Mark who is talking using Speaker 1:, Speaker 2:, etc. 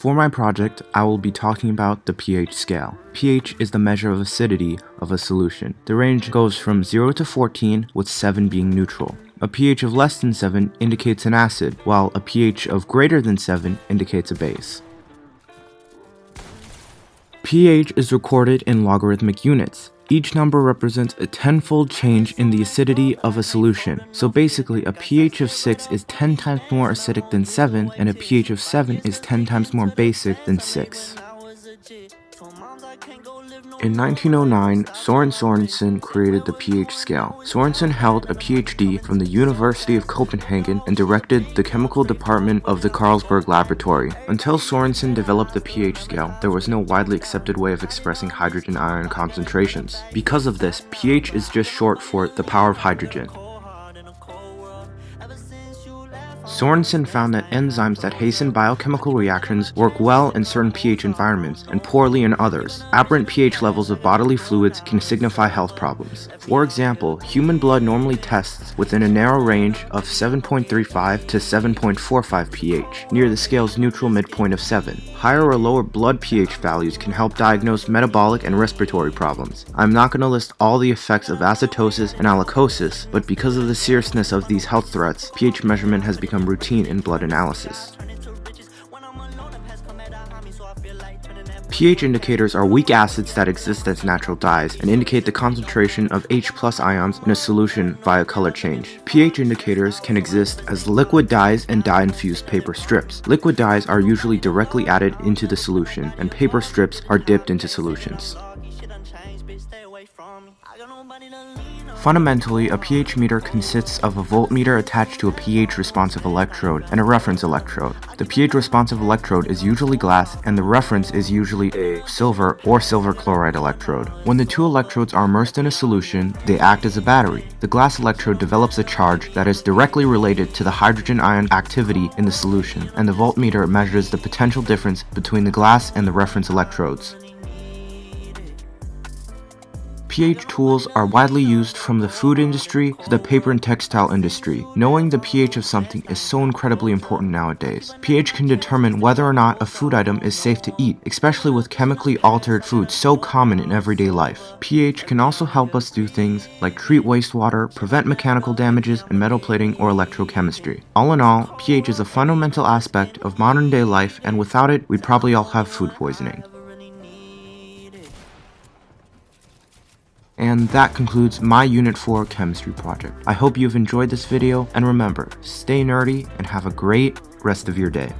Speaker 1: For my project, I will be talking about the pH scale. pH is the measure of acidity of a solution. The range goes from 0 to 14, with 7 being neutral. A pH of less than 7 indicates an acid, while a pH of greater than 7 indicates a base. pH is recorded in logarithmic units. Each number represents a 10-fold change in the acidity of a solution. So basically, a pH of 6 is 10 times more acidic than 7, and a pH of 7 is 10 times more basic than 6. In 1909, Sorensen created the pH scale. Sorensen held a PhD from the University of Copenhagen and directed the chemical department of the Carlsberg laboratory. Until Sorensen developed the pH scale, there was no widely accepted way of expressing hydrogen ion concentrations. Because of this, pH is just short for the power of hydrogen. Sorensen found that enzymes that hasten biochemical reactions work well in certain pH environments and poorly in others. Aberrant pH levels of bodily fluids can signify health problems. For example, human blood normally tests within a narrow range of 7.35 to 7.45 pH, near the scale's neutral midpoint of 7. Higher or lower blood pH values can help diagnose metabolic and respiratory problems. I'm not going to list all the effects of acidosis and alkalosis, but because of the seriousness of these health threats, pH measurement has become routine in blood analysis. pH indicators are weak acids that exist as natural dyes and indicate the concentration of H+ ions in a solution via color change. pH indicators can exist as liquid dyes and dye-infused paper strips. Liquid dyes are usually directly added into the solution, and paper strips are dipped into solutions. Fundamentally, a pH meter consists of a voltmeter attached to a pH-responsive electrode and a reference electrode. The pH-responsive electrode is usually glass, and the reference is usually a silver or silver chloride electrode. When the two electrodes are immersed in a solution, they act as a battery. The glass electrode develops a charge that is directly related to the hydrogen ion activity in the solution, and the voltmeter measures the potential difference between the glass and the reference electrodes. pH tools are widely used from the food industry to the paper and textile industry. Knowing the pH of something is so incredibly important nowadays. pH can determine whether or not a food item is safe to eat, especially with chemically altered foods so common in everyday life. pH can also help us do things like treat wastewater, prevent mechanical damages, and metal plating or electrochemistry. All in all, pH is a fundamental aspect of modern day life, and without it, we'd probably all have food poisoning. And that concludes my Unit 4 chemistry project. I hope you've enjoyed this video, and remember, stay nerdy and have a great rest of your day.